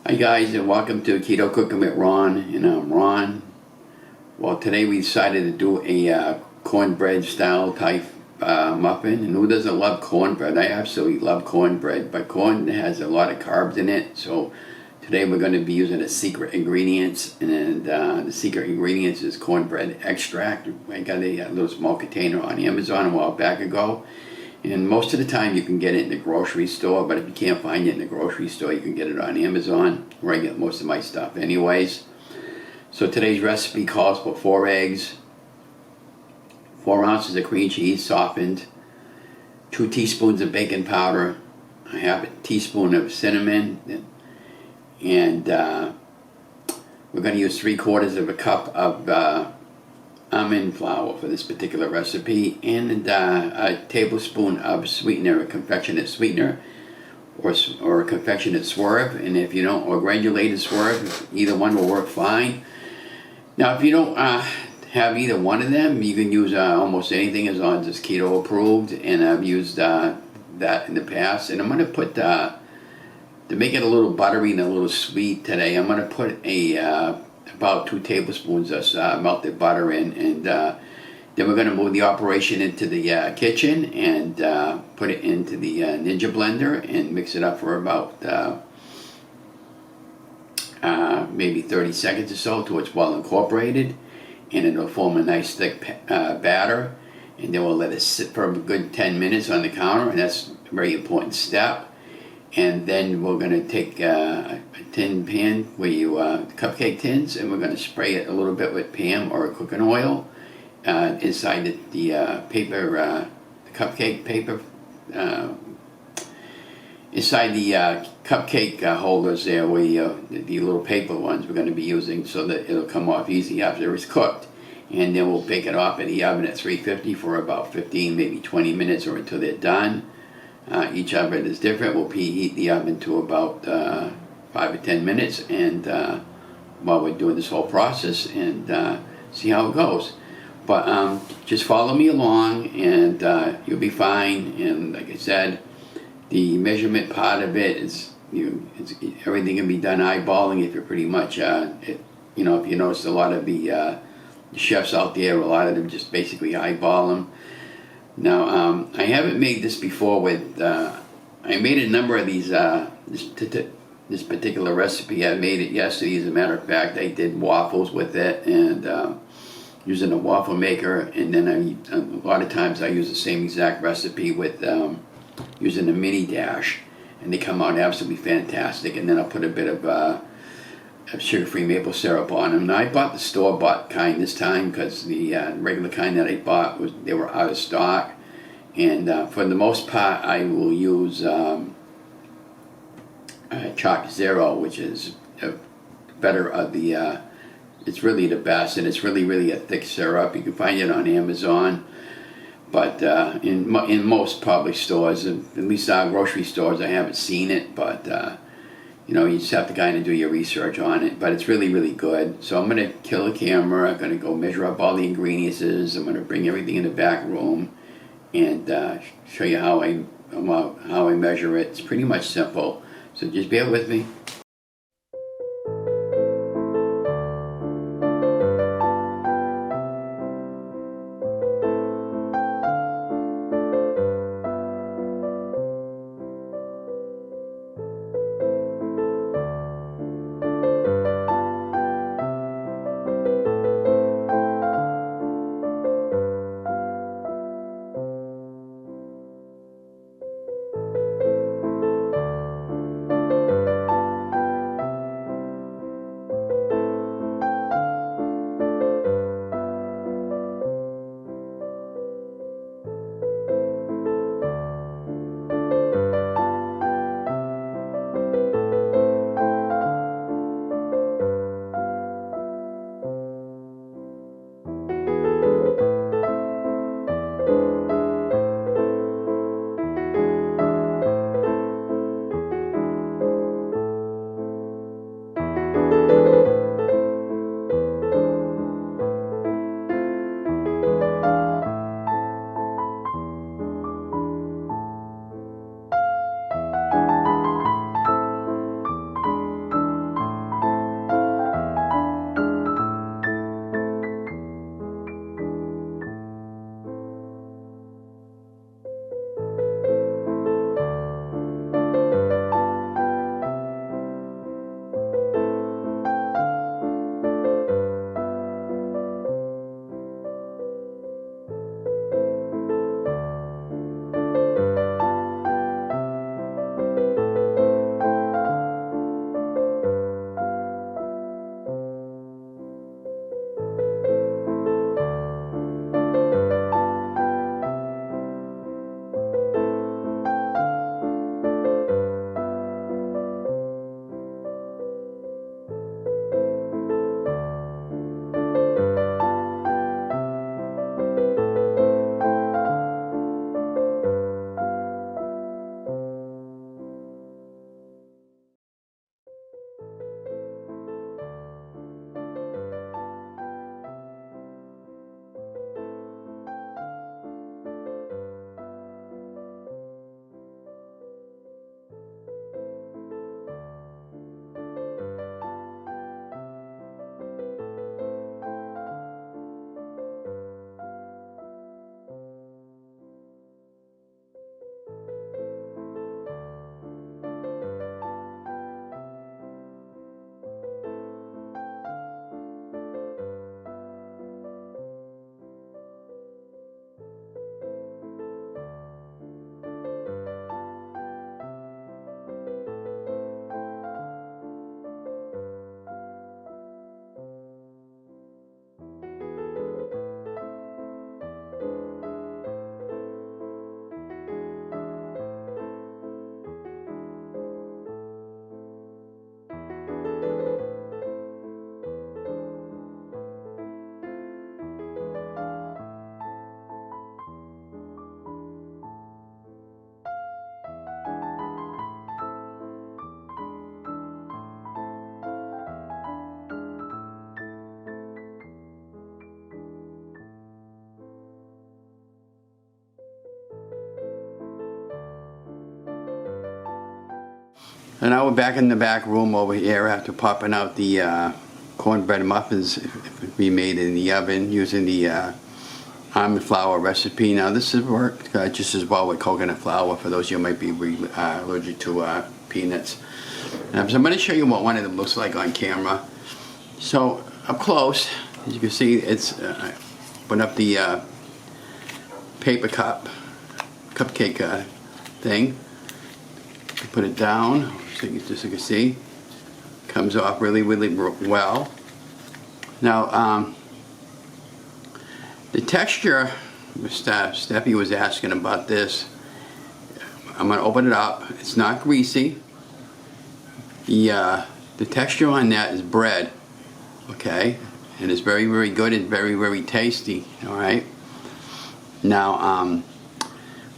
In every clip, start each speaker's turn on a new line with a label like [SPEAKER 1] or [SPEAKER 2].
[SPEAKER 1] Hi guys, and welcome to Keto Cooking with Ron, and I'm Ron. Well, today we decided to do a cornbread style type muffin. And who doesn't love cornbread? I absolutely love cornbread, but corn has a lot of carbs in it. So today we're going to be using the secret ingredients, and the secret ingredients is cornbread extract. I got a little small container on Amazon a while back ago. And most of the time you can get it in the grocery store, but if you can't find it in the grocery store, you can get it on Amazon, where I get most of my stuff anyways. So today's recipe calls for 4 eggs, 4 ounces of cream cheese softened, 2 teaspoons of baking powder, I have a teaspoon of cinnamon, and we're going to use 3/4 of a cup of almond flour for this particular recipe, and a tablespoon of sweetener, a confectionate sweetener, or a confectionate Swerve, and if you don't, or granulated Swerve, either one will work fine. Now, if you don't have either one of them, you can use almost anything as long as it's keto approved, and I've used that in the past. And I'm going to put, to make it a little buttery and a little sweet today, I'm going to put about 2 tablespoons of melted butter in, and then we're going to move the operation into the kitchen and put it into the Ninja blender and mix it up for about maybe 30 seconds or so till it's well incorporated, and it'll form a nice thick batter, and then we'll let it sit for a good 10 minutes on the counter, and that's a very important step. And then we're going to take a tin pan where you cupcake tins, and we're going to spray it a little bit with Pam or cooking oil inside the paper, the cupcake paper, inside the cupcake holders there, where the little paper ones we're going to be using, so that it'll come off easy after it's cooked. And then we'll bake it off in the oven at 350 for about 15, maybe 20 minutes, or until they're done. Each oven is different. We'll preheat the oven to about 5 or 10 minutes, and while we're doing this whole process, and see how it goes. But just follow me along, and you'll be fine. And like I said, the measurement part of it is, everything can be done eyeballing if you're pretty much, if you notice a lot of the chefs out there, a lot of them just basically eyeball them. Now, I haven't made this before with, I made a number of these, this particular recipe. I made it yesterday, as a matter of fact. I did waffles with it, and using a waffle maker, and then a lot of times I use the same exact recipe with using a mini dash, and they come out absolutely fantastic. And then I'll put a bit of sugar-free maple syrup on them. Now, I bought the store-bought kind this time, because the regular kind that I bought, they were out of stock. And for the most part, I will use Chalk Zero, which is better of the, it's really the best, and it's really a thick syrup. You can find it on Amazon, but in most public stores, at least grocery stores, I haven't seen it, but you just have to kind of do your research on it. But it's really good. So I'm going to kill the camera. I'm going to go measure up all the ingredients. I'm going to bring everything in the back room and show you how I measure it. It's pretty much simple. So just bear with me. And now we're back in the back room over here after popping out the cornbread muffins we made in the oven using the almond flour recipe. Now this has worked just as well with coconut flour for those of you who might be allergic to peanuts. So I'm going to show you what one of them looks like on camera. So up close, as you can see, it's open up the paper cupcake thing. Put it down so you can see. Comes off really well. Now the texture, Steffi was asking about this. I'm going to open it up. It's not greasy. The texture on that is bread, okay, and it's very good and very tasty. All right. Now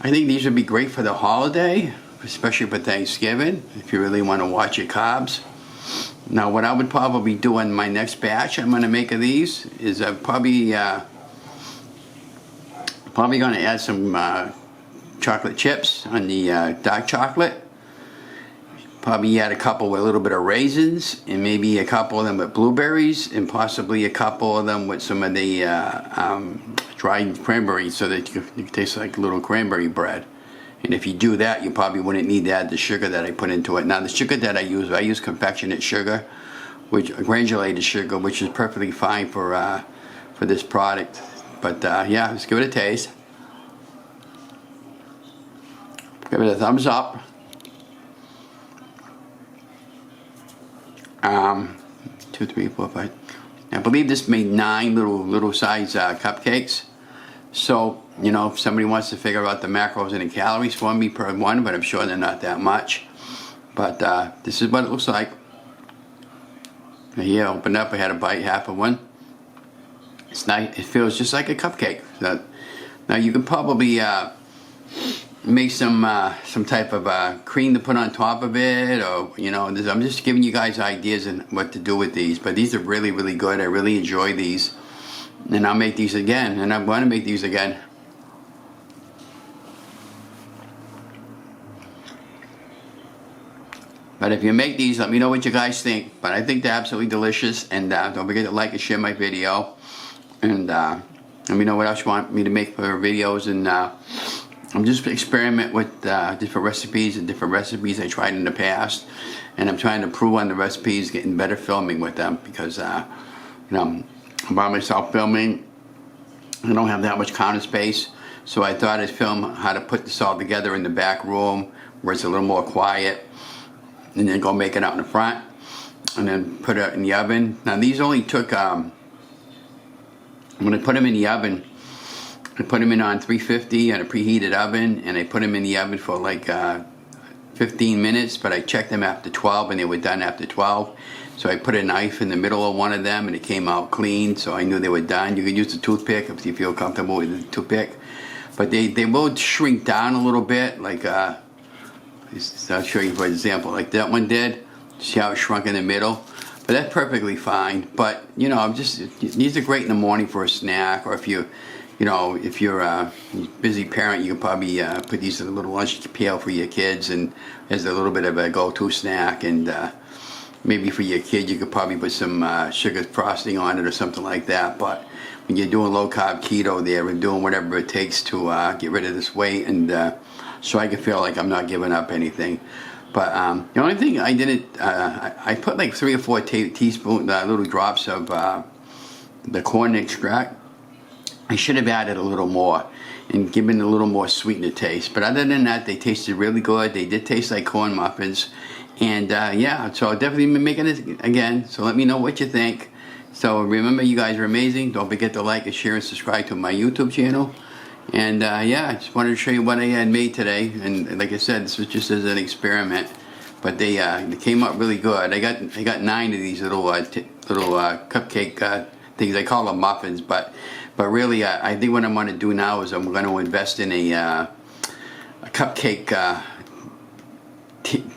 [SPEAKER 1] I think these would be great for the holiday, especially for Thanksgiving, if you really want to watch your carbs. Now what I would probably do in my next batch I'm going to make of these is I'm probably going to add some chocolate chips on the dark chocolate. Probably add a couple with a little bit of raisins, and maybe a couple of them with blueberries, and possibly a couple of them with some of the dried cranberries, so that it tastes like little cranberry bread. And if you do that, you probably wouldn't need to add the sugar that I put into it. Now the sugar that I use confectionate sugar, which granulated sugar, which is perfectly fine for this product. But yeah, let's give it a taste. Give it a thumbs up. 2, 3, 4, 5. I believe this made 9 little size cupcakes. So, you know, if somebody wants to figure out the macros and the calories for me per one, but I'm sure they're not that much. But this is what it looks like. Here, opened up. I had a bite, half of one. It's nice. It feels just like a cupcake. So, now you can probably make some type of cream to put on top of it, or you know, I'm just giving you guys ideas on what to do with these. But these are really good. I really enjoy these, and I'll make these again, and I'm going to make these again. But if you make these, let me know what you guys think. But I think they're absolutely delicious, and don't forget to like and share my video, and let me know what else you want me to make for videos. And I'm just experiment with different recipes I tried in the past, and I'm trying to improve on the recipes, getting better filming with them, because you know, I'm by myself filming. I don't have that much counter space, so I thought I'd film how to put this all together in the back room where it's a little more quiet, and then go make it out in the front, and then put it in the oven. Now these only took when I put them in the oven, I put them in on 350 on a preheated oven, and I put them in the oven for like 15 minutes, but I checked them after 12 and they were done after 12. So I put a knife in the middle of one of them and it came out clean, so I knew they were done. You could use a toothpick if you feel comfortable with the toothpick. But they will shrink down a little bit, like I'll show you for example, like that one did. See how it shrunk in the middle? But that's perfectly fine. But you know, these are great in the morning for a snack, or if you know, if you're a busy parent, you can probably put these in a little lunch pail for your kids, and as a little bit of a go-to snack. And maybe for your kid, you could probably put some sugar frosting on it or something like that. But when you're doing low-carb keto there and doing whatever it takes to get rid of this weight, and so I can feel like I'm not giving up anything. But the only thing I didn't, I put like 3 or 4 teaspoons, little drops of the corn extract. I should have added a little more and given a little more sweetener taste. But other than that, they tasted really good. They did taste like corn muffins. And yeah, so I'll definitely be making it again. So let me know what you think. So remember, you guys are amazing. Don't forget to like and share and subscribe to my YouTube channel. And yeah, I just wanted to show you what I had made today. And like I said, this was just as an experiment. But they came out really good. I got 9 of these little cupcake things. I call them muffins, but really, I think what I'm going to do now is I'm going to invest in a cupcake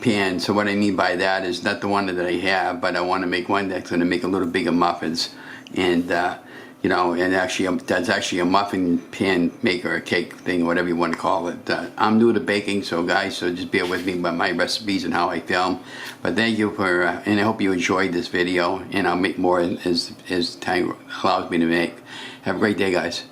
[SPEAKER 1] pan. So what I mean by that is not the one that I have, but I want to make one that's going to make a little bigger muffins. And you know, and actually that's actually a muffin pan maker, a cake thing, whatever you want to call it. I'm new to baking, so guys, so just bear with me by my recipes and how I film. But thank you for, and I hope you enjoyed this video, and I'll make more as time allows me to make. Have a great day, guys.